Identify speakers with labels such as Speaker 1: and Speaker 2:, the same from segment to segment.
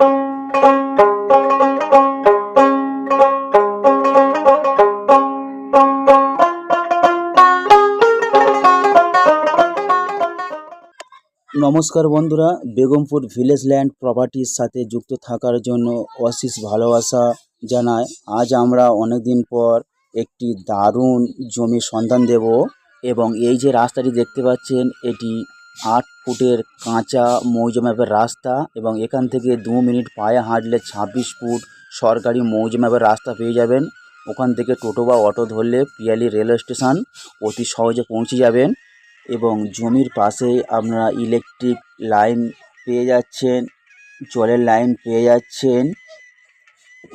Speaker 1: নমস্কার বন্ধুরা, Begampur village land প্রপার্টির সাথে যুক্ত থাকার জন্য অশেষ ভালোবাসা জানাই। আজ আমরা অনেকদিন পর একটি দারুণ জমির সন্ধান দেব এবং এই যে রাস্তাটি দেখতে পাচ্ছেন এটি 8 ফুটের কাঁচা মৌজা ম্যাপের রাস্তা এবং এখান থেকে 2 মিনিট পায়ে হাঁটলে 26 ফুট সরকারি মৌজা ম্যাপের রাস্তা পেয়ে যাবেন। ওখান থেকে টোটো বা অটো ধরলে পিয়ালি রেলওয়ে স্টেশন অতি সহজে পৌঁছে যাবেন এবং জমির পাশেই আপনারা ইলেকট্রিক লাইন পেয়ে যাচ্ছেন, জলের লাইন পেয়ে যাচ্ছেন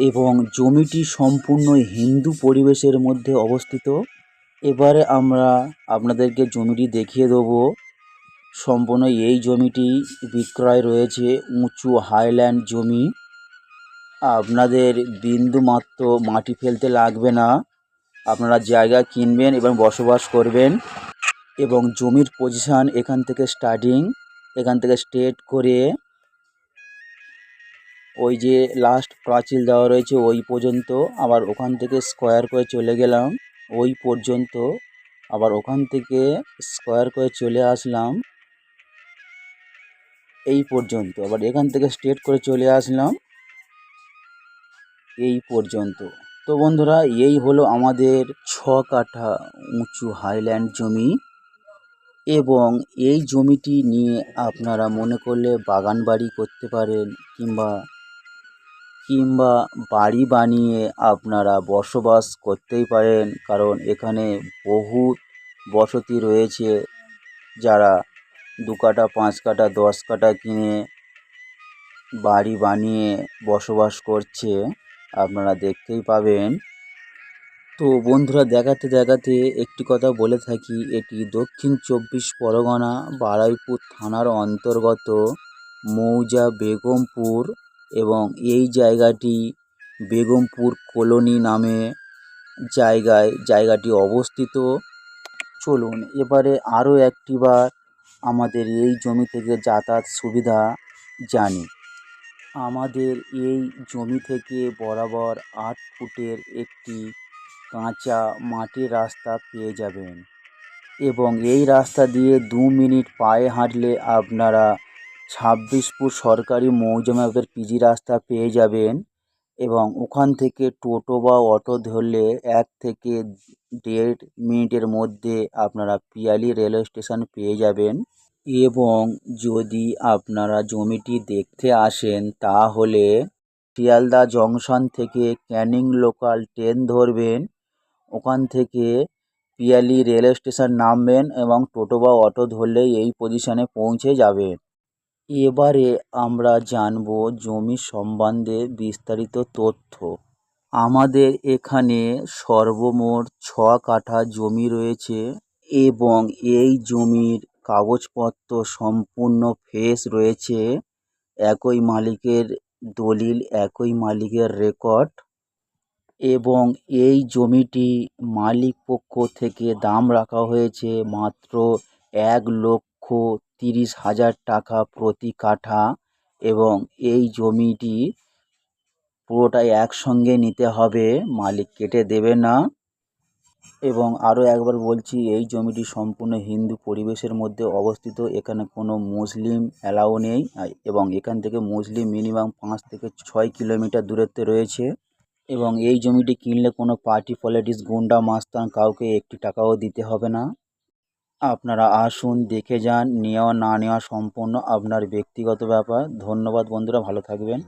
Speaker 1: এবং জমিটি সম্পূর্ণ হিন্দু পরিবেশের মধ্যে অবস্থিত। এবারে আমরা আপনাদেরকে জমিটি দেখিয়ে দেবো। সম্পূর্ণ এই জমিটি বিক্রয় রয়েছে, উঁচু হাইল্যান্ড জমি। আপনাদের বিন্দুমাত্র মাটি ফেলতে লাগবে না, আপনারা জায়গা কিনবেন এবং বসবাস করবেন। এবং জমির পজিশান এখান থেকে স্টার্টিং, এখান থেকে স্ট্রেট করে ওই যে লাস্ট পাঁচিল দেওয়া রয়েছে ওই পর্যন্ত, আবার ওখান থেকে স্কোয়ার করে চলে গেলাম ওই পর্যন্ত, আবার ওখান থেকে স্কোয়ার করে চলে আসলাম এই পর্যন্ত, আবার এখান থেকে স্ট্রেট করে চলে আসলাম এই পর্যন্ত। তো বন্ধুরা, এই হলো আমাদের 6 কাঠা উঁচু হাইল্যান্ড জমি এবং এই জমিটি নিয়ে আপনারা মনে করলে বাগান বাড়ি করতে পারেন কিংবা বাড়ি বানিয়ে আপনারা বসবাস করতেই পারেন, কারণ এখানে বহু বসতি রয়েছে যারা 2 কাঠা 5 কাঠা 10 কাঠা কিনে বাড়ি বানিয়ে বসবাস করছে, আপনারা দেখতেই পাবেন। তো বন্ধুরা, দেখাতে দেখাতে একটি কথা বলে থাকি, এটি দক্ষিণ 24 পরগনা বারুইপুর থানার অন্তর্গত মৌজা বেগমপুর এবং এই জায়গাটি বেগমপুর কলোনি নামে জায়গাটি অবস্থিত। চলুন এবারে আরও একটিবার আমাদের এই জমি থেকে যাতায়াত সুবিধা জানি। আমাদের এই জমি থেকে বরাবর 8 ফুটের একটি কাঁচা মাটির রাস্তা পেয়ে যাবেন এবং এই রাস্তা দিয়ে 2 মিনিট পায়ে হাঁটলে আপনারা 26 ফুট সরকারি মৌজা ম্যাপের পিজি রাস্তা পেয়ে যাবেন এবং ওখান থেকে টোটো বা অটো ধরলে 1 থেকে 1.5 মিনিটের মধ্যে আপনারা পিয়ালি রেলওয়ে স্টেশন পেয়ে যাবেন। এবং যদি আপনারা জমিটি দেখতে আসেন তাহলে শিয়ালদা জংশন থেকে ক্যানিং লোকাল ট্রেন ধরবেন, ওখান থেকে পিয়ালি রেলওয়ে স্টেশন নামবেন এবং টোটো বা অটো ধরলেই এই পজিশনে পৌঁছে যাবেন। এবারে আমরা জানব জমি সম্বন্ধে বিস্তারিত তথ্য। আমাদের এখানে সর্বমোট 6 কাঠা জমি রয়েছে এবং এই জমির কাগজপত্র সম্পূর্ণ ফ্রেশ রয়েছে, একই মালিকের দলিল, একই মালিকের রেকর্ড এবং এই জমিটি মালিক পক্ষ থেকে দাম রাখা হয়েছে মাত্র 1,30,000 টাকা প্রতি কাঠা এবং এই জমিটি পুরোটাই একসঙ্গে নিতে হবে, মালিক কেটে দেবে না। এবং আরও একবার বলছি, এই জমিটি সম্পূর্ণ হিন্দু পরিবেশের মধ্যে অবস্থিত, এখানে কোনো মুসলিম অ্যালাউ নেই এবং এখান থেকে মুসলিম মিনিমাম 5 থেকে 6 কিলোমিটার দূরত্বে রয়েছে এবং এই জমিটি কিনলে কোনো পার্টি পলিটিক্স গুন্ডা মাস্তান কাউকে 1 টাকাও দিতে হবে না। আপনারা আসুন, দেখে যান, নেওয়া না নেওয়া সম্পূর্ণ আপনার ব্যক্তিগত ব্যাপার। ধন্যবাদ বন্ধুরা, ভালো থাকবেন।